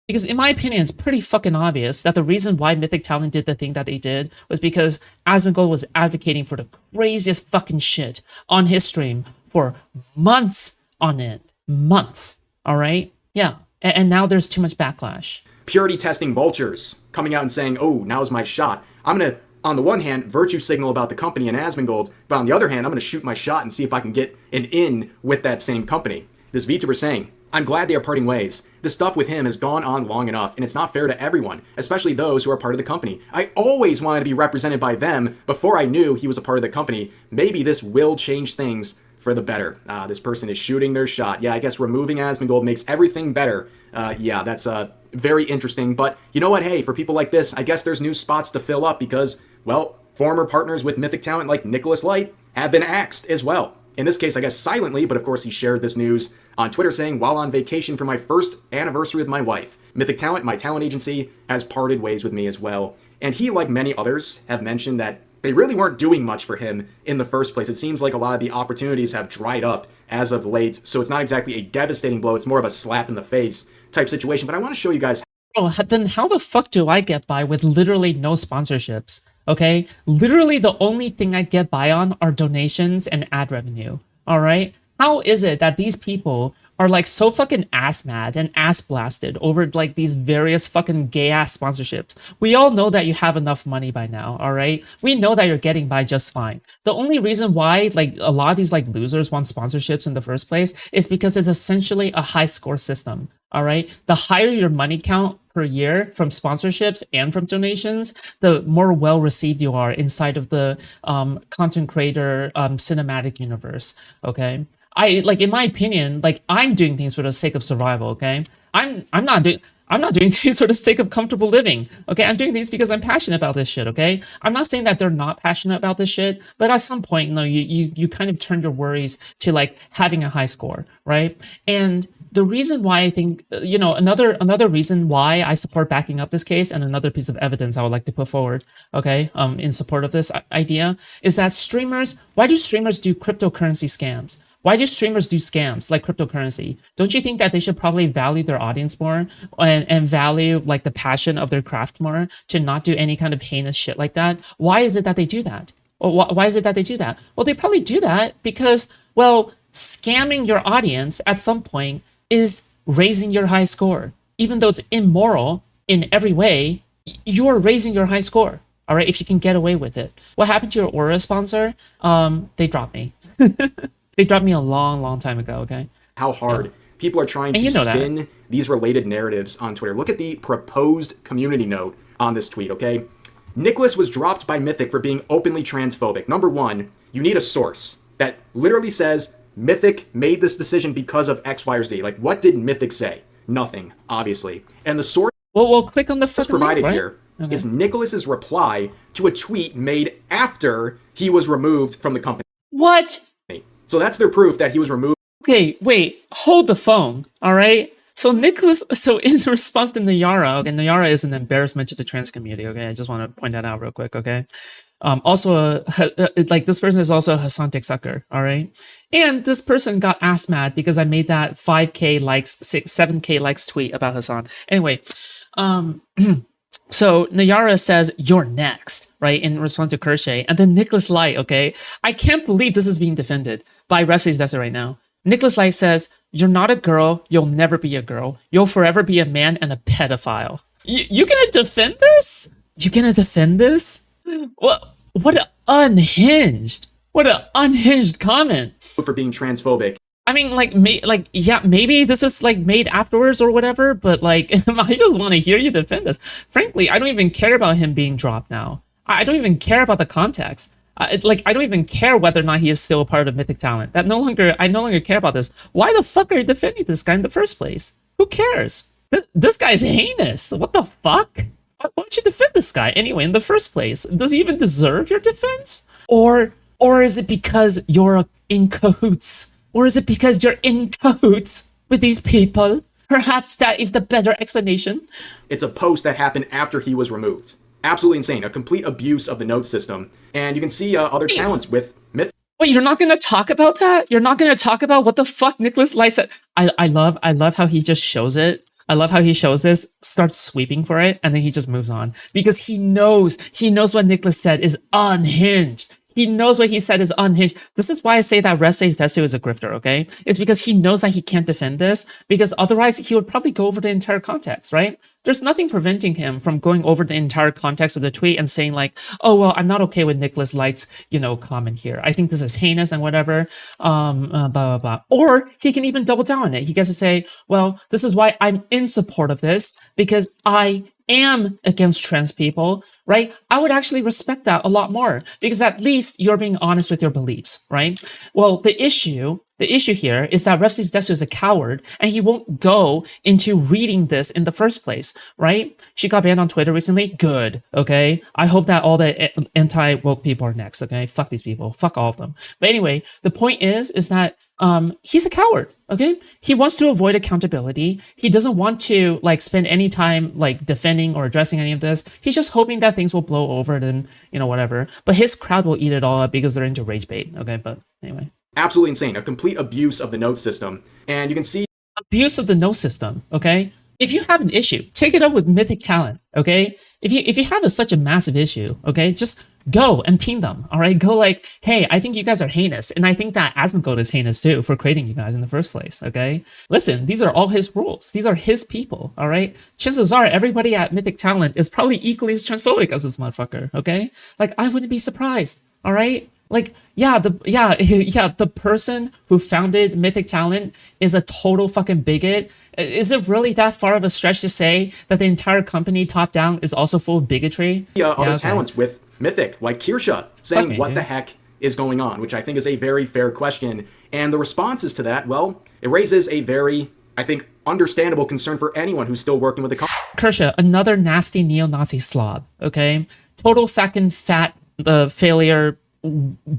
Because in my opinion, it's pretty fucking obvious that the reason why Mythic Talent did the thing that they did was because Asmongold was advocating for the craziest fucking shit on his stream for months on end. Months, all right? Yeah, and now there's too much backlash. Purity testing vultures coming out and saying, oh, now's my shot. I'm going to, on the one hand, virtue signal about the company and Asmongold, but on the other hand, I'm going to shoot my shot and see if I can get an in with that same company. This VTuber saying, I'm glad they are parting ways. The stuff with him has gone on long enough, and it's not fair to everyone, especially those who are part of the company. I always wanted to be represented by them before I knew he was a part of the company. Maybe this will change things for the better. This person is shooting their shot. Yeah, I guess removing Asmongold makes everything better. Yeah, that's very interesting. But you know what? Hey, for people like this, I guess there's new spots to fill up because, well, former partners with Mythic Talent like Nicholas Light have been axed as well. In this case, I guess silently, but of course he shared this news on Twitter saying, while on vacation for my first anniversary with my wife, Mythic Talent, my talent agency, has parted ways with me as well. And he, like many others, have mentioned that they really weren't doing much for him in the first place. It seems like a lot of the opportunities have dried up as of late, so it's not exactly a devastating blow. It's more of a slap in the face type situation. But I want to show you guys. Oh, then how the fuck do I get by with literally no sponsorships? Okay? Literally the only thing I get by on are donations and ad revenue. All right? How is it that these people are like so fucking ass mad and ass blasted over like these various fucking gay ass sponsorships? We all know that you have enough money by now, all right? We know that you're getting by just fine. The only reason why like a lot of these like losers want sponsorships in the first place is because it's essentially a high score system, all right? The higher your money count per year from sponsorships and from donations, the more well received you are inside of the content creator cinematic universe, okay? In my opinion, like I'm doing things for the sake of survival, okay? I'm not doing things for the sake of comfortable living, okay? I'm doing things because I'm passionate about this shit, okay? I'm not saying that they're not passionate about this shit, but at some point, you know, you kind of turn your worries to like having a high score, right? And the reason why I think, you know, another reason why I support backing up this case, and another piece of evidence I would like to put forward, okay, in support of this idea, is that why do streamers do cryptocurrency scams? Why do streamers do scams like cryptocurrency? Don't you think that they should probably value their audience more and value like the passion of their craft more to not do any kind of heinous shit like that? Why is it that they do that? Well, why is it that they do that? Well, they probably do that because, well, scamming your audience at some point is raising your high score. Even though it's immoral in every way, you're raising your high score. All right, if you can get away with it. What happened to your Aura sponsor? They dropped me. They dropped me a long time ago, okay? How hard people are trying to spin these related narratives on Twitter. Look at the proposed community note on this tweet, okay? Nicholas was dropped by Mythic for being openly transphobic. Number one, you need a source that literally says Mythic made this decision because of X, Y, or Z. Like, what did Mythic say? Nothing, obviously. And the source we'll click on the first provided link, right? here is Nicholas's reply to a tweet made after he was removed from the company. What? So that's their proof that he was removed. Okay, wait, hold the phone, all right? So Nicholas, so in response to Nayara, okay, Nayara is an embarrassment to the trans community, okay? I just want to point that out real quick, okay? Also, like this person is also a Hassan Sucker, all right? And this person got ass mad because I made that 5K likes, 7K likes tweet about Hassan. Anyway, so Nayara says, "You're next," right? In response to Kershay. And then Nicholas Light, okay? I can't believe this is being defended by Rev Says Desu right now. Nicholas Light says, "You're not a girl. You'll never be a girl. You'll forever be a man and a pedophile." You gonna defend this? You gonna defend this? What an unhinged comment. For being transphobic. I mean, maybe this is like made afterwards or whatever, but like, I just want to hear you defend this. Frankly, I don't even care about him being dropped now. I don't even care about the context. I don't even care whether or not he is still a part of Mythic Talent. I no longer care about this. Why the fuck are you defending this guy in the first place? Who cares? This guy's heinous. What the fuck? Why don't you defend this guy anyway in the first place? Does he even deserve your defense? Or is it because you're in cahoots? Or is it because you're in cahoots with these people? Perhaps that is the better explanation. It's a post that happened after he was removed. Absolutely insane. A complete abuse of the note system. And you can see other talents with Myth. Wait, you're not going to talk about that? You're not going to talk about what the fuck Nicholas Light said? I love how he just shows it. I love how he shows this, starts sweeping for it, and then he just moves on. Because he knows what Nicholas said is unhinged. He knows what he said is unhinged. This is why I say that Rev Says Desu is a grifter, okay? It's because he knows that he can't defend this, because otherwise he would probably go over the entire context, right? There's nothing preventing him from going over the entire context of the tweet and saying like, oh, well, I'm not okay with Nicholas Light's, comment here. I think this is heinous and whatever, blah, blah, blah. Or he can even double down on it. He gets to say, well, this is why I'm in support of this, because I am against trans people, right? I would actually respect that a lot more because at least you're being honest with your beliefs, right? Well, the issue here is that Rev Says Desu is a coward and he won't go into reading this in the first place, right? She got banned on Twitter recently. Good, okay? I hope that all the anti-woke people are next, okay? Fuck these people. Fuck all of them. But anyway, the point is that he's a coward, okay? He wants to avoid accountability. He doesn't want to spend any time defending or addressing any of this. He's just hoping that things will blow over and whatever. But his crowd will eat it all up because they're into rage bait, okay? But anyway. Absolutely insane. A complete abuse of the note system. And you can see abuse of the note system, okay? If you have an issue, take it up with Mythic Talent, okay? If you have such a massive issue, okay, just go and ping them, all right? Go hey, I think you guys are heinous, and I think that Asmongold is heinous too for creating you guys in the first place, okay? Listen, these are all his rules. These are his people, all right? Chances are everybody at Mythic Talent is probably equally as transphobic as this motherfucker, okay? I wouldn't be surprised, all right? The person who founded Mythic Talent is a total fucking bigot. Is it really that far of a stretch to say that the entire company top down is also full of bigotry? Other talents with Mythic, like Kirsha, saying what the heck is going on, which I think is a very fair question. And the responses to that, well, it raises a very, I think, understandable concern for anyone who's still working with the company. Kirsha, another nasty neo-Nazi slob, okay? Total fucking fat, failure,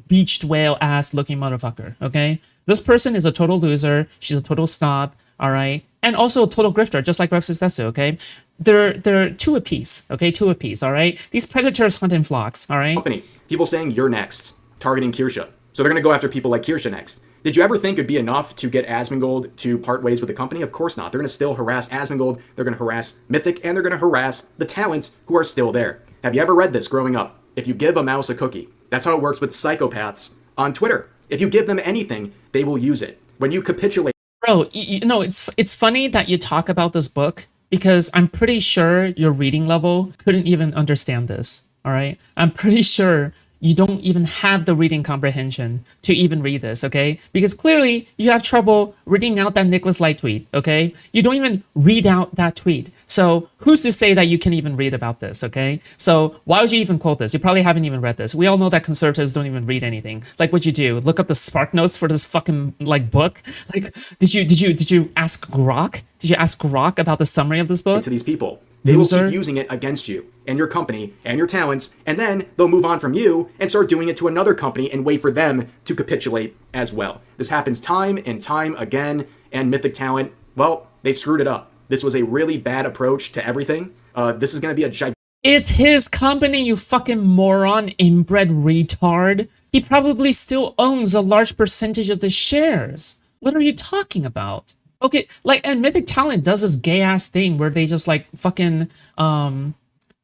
beached whale ass looking motherfucker, okay? This person is a total loser. She's a total snob, all right? And also a total grifter, just like Rev Says Desu, okay? They're two apiece, okay? Two apiece, all right? These predators hunt in flocks, all right? Company, people saying you're next, targeting Kirsha. So they're going to go after people like Kirsha next. Did you ever think it'd be enough to get Asmongold to part ways with the company? Of course not. They're going to still harass Asmongold, they're going to harass Mythic, and they're going to harass the talents who are still there. Have you ever read this growing up? If you give a mouse a cookie, that's how it works with psychopaths on Twitter. If you give them anything, they will use it. When you capitulate... Bro, you know, it's funny that you talk about this book because I'm pretty sure your reading level couldn't even understand this, all right? I'm pretty sure you don't even have the reading comprehension to even read this, okay? Because clearly you have trouble reading out that Nicholas Light tweet, okay? You don't even read out that tweet. So who's to say that you can even read about this, okay? So why would you even quote this? You probably haven't even read this. We all know that conservatives don't even read anything. Like, what'd you do? Look up the Spark Notes for this fucking like book? Like, did you ask Grok? Did you ask Grok about the summary of this book? To these people. They will keep using it against you and your company and your talents, and then they'll move on from you and start doing it to another company and wait for them to capitulate as well. This happens time and time again, and Mythic Talent, well, they screwed it up. This was a really bad approach to everything. This is going to be a gigantic... It's his company, you fucking moron, inbred retard. He probably still owns a large percentage of the shares. What are you talking about? Okay, like, and Mythic Talent does this gay ass thing where they just like fucking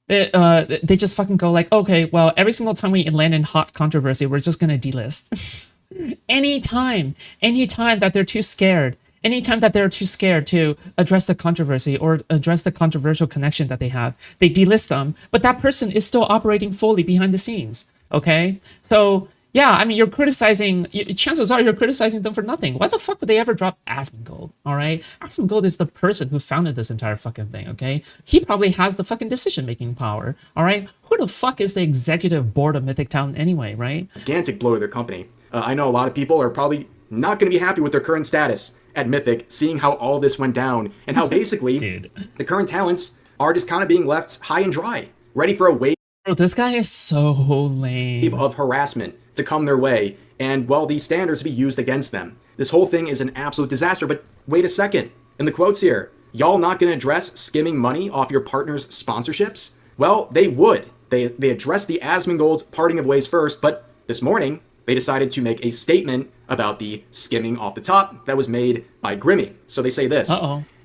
they just fucking go like, okay, well, every single time we land in hot controversy, we're just gonna delist. anytime that they're too scared, anytime that they're too scared to address the controversy or address the controversial connection that they have, they delist them, but that person is still operating fully behind the scenes. Okay, so yeah, I mean, you're criticizing, chances are you're criticizing them for nothing. Why the fuck would they ever drop Asmongold, all right? Asmongold is the person who founded this entire fucking thing, okay? He probably has the fucking decision-making power, all right? Who the fuck is the executive board of Mythic Talent anyway, right? Gigantic blow to their company. I know a lot of people are probably not going to be happy with their current status at Mythic, seeing how all this went down, and how basically the current talents are just kind of being left high and dry, ready for a wave. Bro, this guy is so lame. Of harassment to come their way, and well, these standards be used against them. This whole thing is an absolute disaster, but wait a second. In the quotes here, y'all not gonna address skimming money off your partner's sponsorships? Well, they would. They addressed the Asmongold parting of ways first, but this morning, they decided to make a statement about the skimming off the top that was made by Grimmy. So they say this.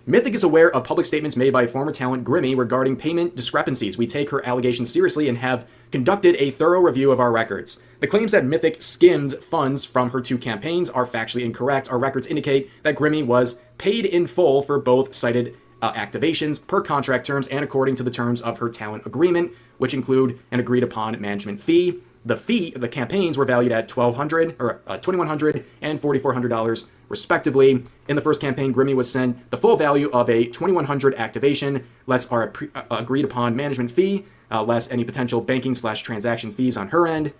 Mythic is aware of public statements made by former talent Grimmy regarding payment discrepancies. We take her allegations seriously and have conducted a thorough review of our records. The claims that Mythic skimmed funds from her 2 campaigns are factually incorrect. Our records indicate that Grimmy was paid in full for both cited activations per contract terms and according to the terms of her talent agreement, which include an agreed upon management fee. The campaigns were valued at $1,200 and $4,400 respectively. In the first campaign, Grimmy was sent the full value of a $2,100 activation, less our agreed upon management fee, less any potential banking/transaction fees on her end.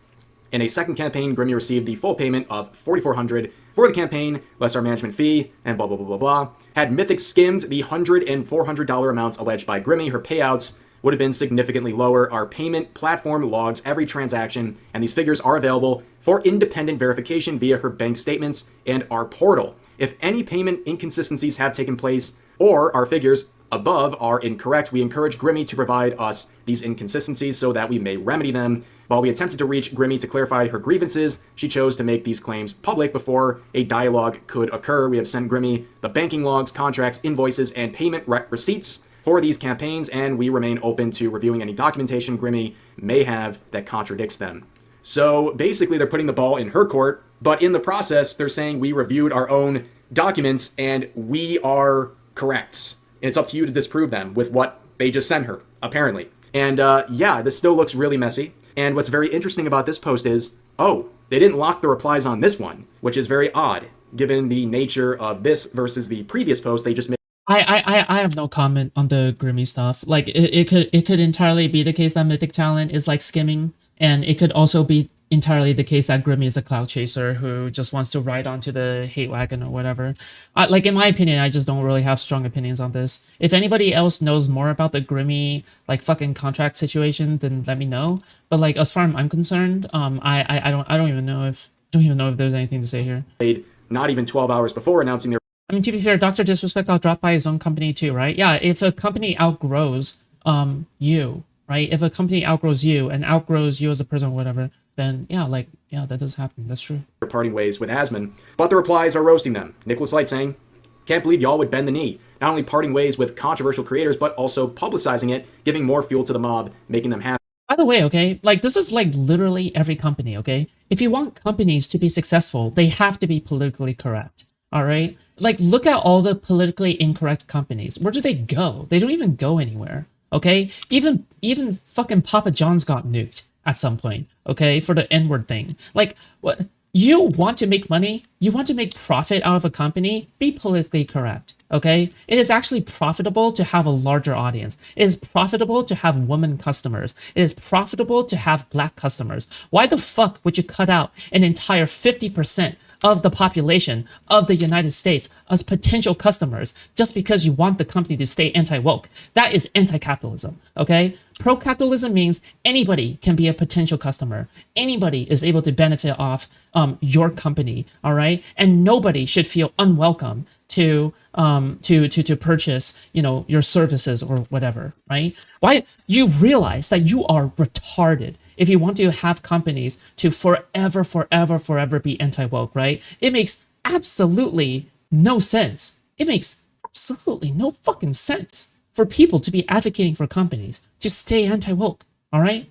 In a second campaign, Grimmy received the full payment of $4,400 for the campaign, less our management fee, and blah, blah, blah, blah, blah. Had Mythic skimmed the $100 and $400 amounts alleged by Grimmy, her payouts would have been significantly lower. Our payment platform logs every transaction, and these figures are available for independent verification via her bank statements and our portal. If any payment inconsistencies have taken place or our figures above are incorrect, we encourage Grimmy to provide us these inconsistencies so that we may remedy them. While we attempted to reach Grimmy to clarify her grievances, she chose to make these claims public before a dialogue could occur. We have sent Grimmy the banking logs, contracts, invoices, and payment receipts for these campaigns, and we remain open to reviewing any documentation Grimmy may have that contradicts them. So basically they're putting the ball in her court, but in the process they're saying we reviewed our own documents and we are correct. And it's up to you to disprove them with what they just sent her, apparently. And yeah, this still looks really messy. And what's very interesting about this post is, oh, they didn't lock the replies on this one, which is very odd, given the nature of this versus the previous post they just made. I have no comment on the Grimmy stuff. Like, it could entirely be the case that Mythic Talent is like skimming, and it could also be entirely the case that Grimmy is a cloud chaser who just wants to ride onto the hate wagon or whatever. Like, in my opinion, I just don't really have strong opinions on this. If anybody else knows more about the Grimmy like fucking contract situation, then let me know. But like, as far as I'm concerned, I don't even know if there's anything to say here. Not even 12 hours before announcing their... I mean, to be fair, Dr. Disrespect dropped by his own company too, right? Yeah, if a company outgrows you, right? If a company outgrows you and outgrows you as a person or whatever, then yeah, that does happen. That's true. They're parting ways with Asmon, but the replies are roasting them. Nicholas Light saying, "Can't believe y'all would bend the knee. Not only parting ways with controversial creators, but also publicizing it, giving more fuel to the mob, making them happy." By the way, okay, like this is like literally every company, okay? If you want companies to be successful, they have to be politically correct, all right? Like look at all the politically incorrect companies. Where do they go? They don't even go anywhere, okay? Even fucking Papa John's got nuked at some point, okay, for the N-word thing. Like, what? You want to make money? You want to make profit out of a company? Be politically correct, okay? It is actually profitable to have a larger audience. It is profitable to have women customers. It is profitable to have black customers. Why the fuck would you cut out an entire 50% of the population of the United States as potential customers just because you want the company to stay anti-woke? That is anti-capitalism, okay? Pro-capitalism means anybody can be a potential customer. Anybody is able to benefit off your company, all right? And nobody should feel unwelcome to purchase, you know, your services or whatever, right? Why you realize that you are retarded if you want to have companies to forever be anti-woke, right? It makes absolutely no sense. It makes absolutely no fucking sense for people to be advocating for companies to stay anti-woke, all right?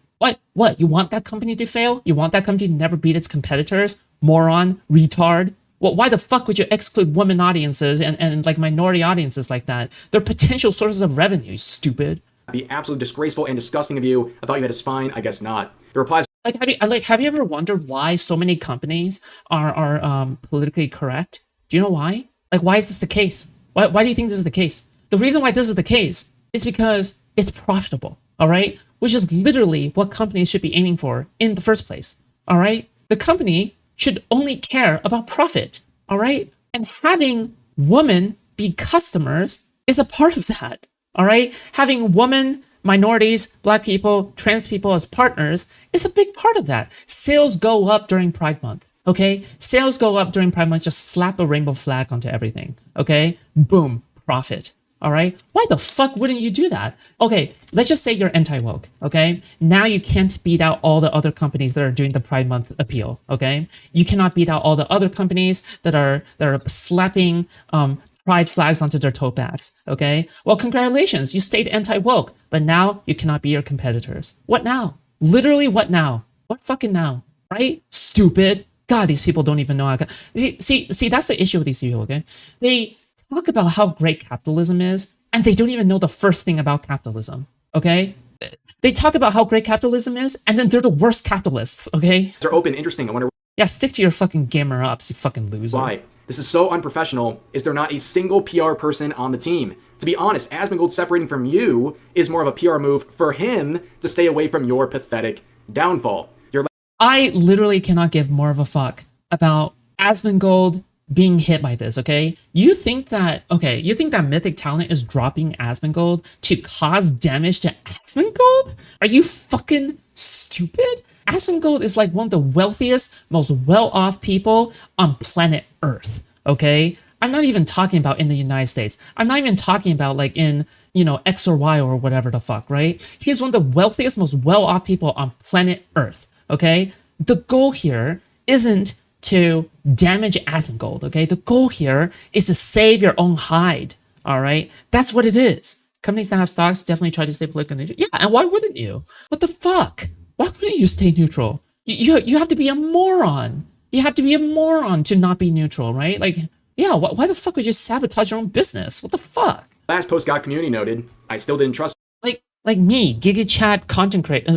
What? You want that company to fail? You want that company to never beat its competitors? Moron, retard. Well, why the fuck would you exclude women audiences and like minority audiences like that? They're potential sources of revenue, stupid. Be absolutely disgraceful and disgusting of you. I thought you had a spine. I guess not. The replies. Have you ever wondered why so many companies are politically correct? Do you know why? Like, why is this the case? Why do you think this is the case? The reason why this is the case is because it's profitable, all right? Which is literally what companies should be aiming for in the first place, all right? The company should only care about profit, all right? And having women be customers is a part of that, all right? Having women, minorities, black people, trans people as partners is a big part of that. Sales go up during Pride Month, okay? Sales go up during Pride Month, just slap a rainbow flag onto everything, okay? Boom, profit. All right. Why the fuck wouldn't you do that? Okay, let's just say you're anti-woke. Okay, now you can't beat out all the other companies that are doing the Pride Month appeal. Okay, you cannot beat out all the other companies that are slapping pride flags onto their tote bags. Okay, well, congratulations, you stayed anti-woke, but now you cannot be your competitors. What now? Literally, what now? What fucking now? Right? Stupid. God, these people don't even know how. See, that's the issue with these people. Okay, they talk about how great capitalism is, and they don't even know the first thing about capitalism, okay? They talk about how great capitalism is, and then they're the worst capitalists, okay? They're open, interesting. I wonder. Yeah, stick to your fucking gamer ups, you fucking loser. Why? This is so unprofessional. Is there not a single PR person on the team? To be honest, Asmongold separating from you is more of a PR move for him to stay away from your pathetic downfall. I literally cannot give more of a fuck about Asmongold being hit by this, okay? You think that Mythic Talent is dropping Asmongold to cause damage to Asmongold? Are you fucking stupid? Asmongold is like one of the wealthiest, most well-off people on planet Earth, okay? I'm not even talking about in the United States. I'm not even talking about like in, you know, X or Y or whatever the fuck, right? He's one of the wealthiest, most well-off people on planet Earth, okay? The goal here isn't to damage Asmongold, okay? The goal here is to save your own hide, all right? That's what it is. Companies that have stocks definitely try to stay politically neutral. Yeah, and why wouldn't you? What the fuck? Why wouldn't you stay neutral? You have to be a moron. You have to be a moron to not be neutral, right? Like, yeah, why the fuck would you sabotage your own business? What the fuck? Last post got community noted. I still didn't trust. Like me, GigaChat content creator.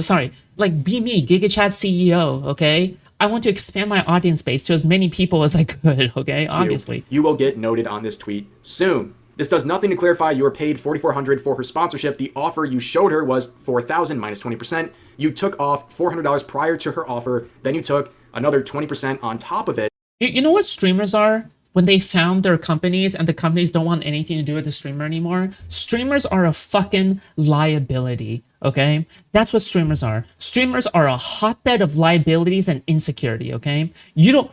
Like be me, GigaChat CEO, okay? I want to expand my audience base to as many people as I could, okay? Obviously. You will get noted on this tweet soon. This does nothing to clarify you were paid $4,400 for her sponsorship. The offer you showed her was $4,000 minus 20%. You took off $400 prior to her offer. Then you took another 20% on top of it. You know what streamers are? When they found their companies and the companies don't want anything to do with the streamer anymore, streamers are a fucking liability, okay? That's what streamers are. Streamers are a hotbed of liabilities and insecurity, okay?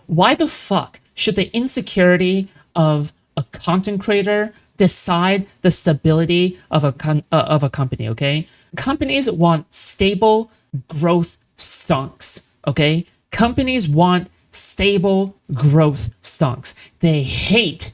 Why the fuck should the insecurity of a content creator decide the stability of a company, okay? Companies want stable growth stonks, okay? Companies want stable growth stocks. They hate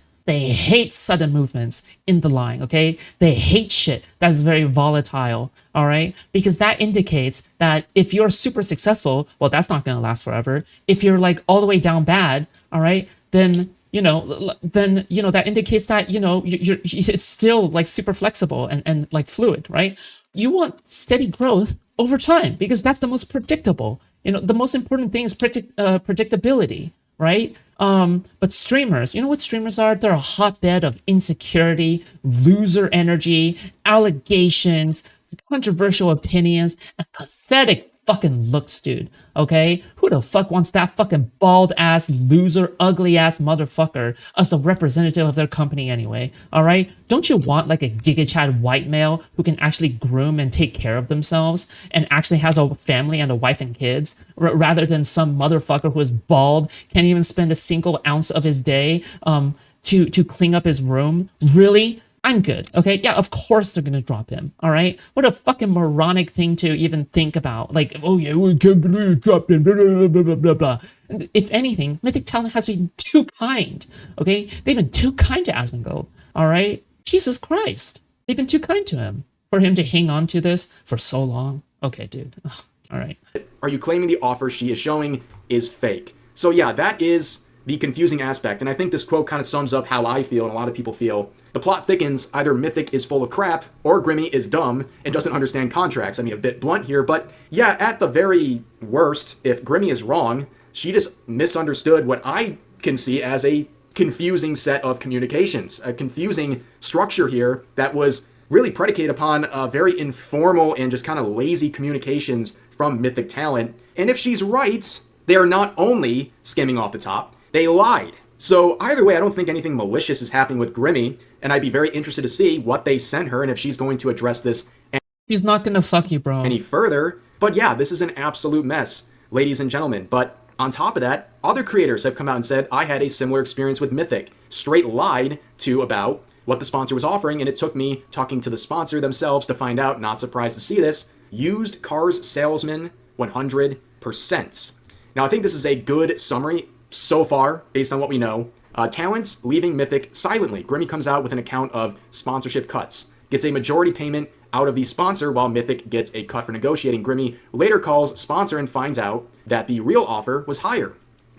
sudden movements in the line, okay? They hate shit that's very volatile, all right? Because that indicates that if you're super successful, well, that's not gonna last forever. If you're like all the way down bad, all right, then that indicates that, it's still like super flexible and like fluid, right? You want steady growth over time because that's the most predictable. The most important thing is predictability, right? But streamers, you know what streamers are? They're a hotbed of insecurity, loser energy, allegations, controversial opinions, and pathetic fucking looks, dude. Okay? Who the fuck wants that fucking bald ass, loser, ugly ass motherfucker as the representative of their company anyway? Alright? Don't you want like a Giga Chad white male who can actually groom and take care of themselves and actually has a family and a wife and kids rather than some motherfucker who is bald, can't even spend a single ounce of his day to clean up his room? Really? I'm good, okay? Yeah, of course they're gonna drop him, all right? What a fucking moronic thing to even think about. Like, oh yeah, we can't believe you dropped him, blah, blah, blah, blah, blah, blah. And if anything, Mythic Talent has been too kind, okay? They've been too kind to Asmongold, all right? Jesus Christ. They've been too kind to him for him to hang on to this for so long. Okay, dude, all right. Are you claiming the offer she is showing is fake? So yeah, that is the confusing aspect, and I think this quote kind of sums up how I feel and a lot of people feel. The plot thickens, either Mythic is full of crap, or Grimmy is dumb and doesn't understand contracts. I mean, a bit blunt here, but yeah, at the very worst, if Grimmy is wrong, she just misunderstood what I can see as a confusing set of communications, a confusing structure here that was really predicated upon very informal and just kind of lazy communications from Mythic Talent. And if she's right, they are not only skimming off the top, they lied. So either way, I don't think anything malicious is happening with Grimmy, and I'd be very interested to see what they sent her and if she's going to address this He's not gonna fuck you, bro. any further. But yeah, this is an absolute mess, ladies and gentlemen. But on top of that, other creators have come out and said, I had a similar experience with Mythic. Straight lied to about what the sponsor was offering, and it took me talking to the sponsor themselves to find out, not surprised to see this, used cars salesman 100%. Now, I think this is a good summary so far, based on what we know. Talents leaving Mythic silently. Grimmy comes out with an account of sponsorship cuts, gets a majority payment out of the sponsor while Mythic gets a cut for negotiating. Grimmy later calls sponsor and finds out that the real offer was higher.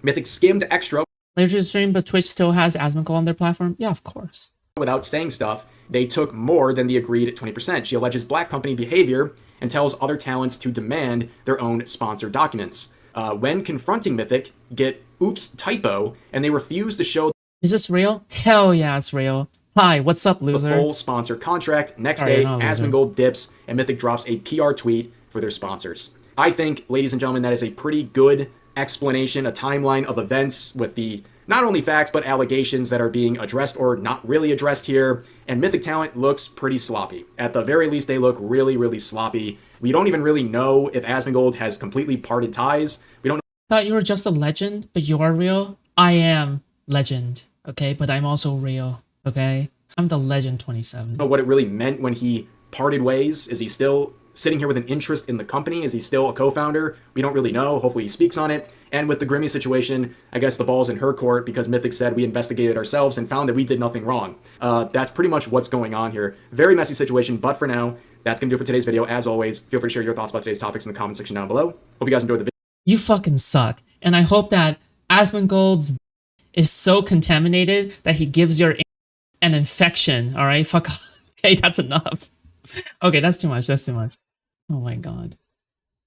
Mythic skimmed extra Later stream, but Twitch still has Asmongold on their platform? Yeah, of course. without saying stuff. They took more than the agreed 20%. She alleges black company behavior and tells other talents to demand their own sponsor documents. When confronting Mythic, get oops typo, and they refuse to show. Is this real? Hell yeah, it's real. Hi, what's up, loser? The full sponsor contract. Next day, Asmongold dips, and Mythic drops a PR tweet for their sponsors. I think, ladies and gentlemen, that is a pretty good explanation, a timeline of events with the not only facts, but allegations that are being addressed or not really addressed here. And Mythic Talent looks pretty sloppy. At the very least, they look really, really sloppy. We don't even really know if Asmongold has completely parted ties. We don't know. Thought you were just a legend, but you are real? I am legend, okay? But I'm also real, okay? I'm the legend 27. What it really meant when he parted ways. Is he still sitting here with an interest in the company? Is he still a co-founder? We don't really know. Hopefully he speaks on it. And with the Grimmy situation, I guess the ball's in her court because Mythic said we investigated ourselves and found that we did nothing wrong. That's pretty much what's going on here. Very messy situation, but for now, that's going to do it for today's video. As always, feel free to share your thoughts about today's topics in the comment section down below. Hope you guys enjoyed the video. You fucking suck. And I hope that Asmongold's is so contaminated that he gives your an infection, all right? Fuck off. Hey, that's enough. Okay, that's too much. That's too much. Oh my god.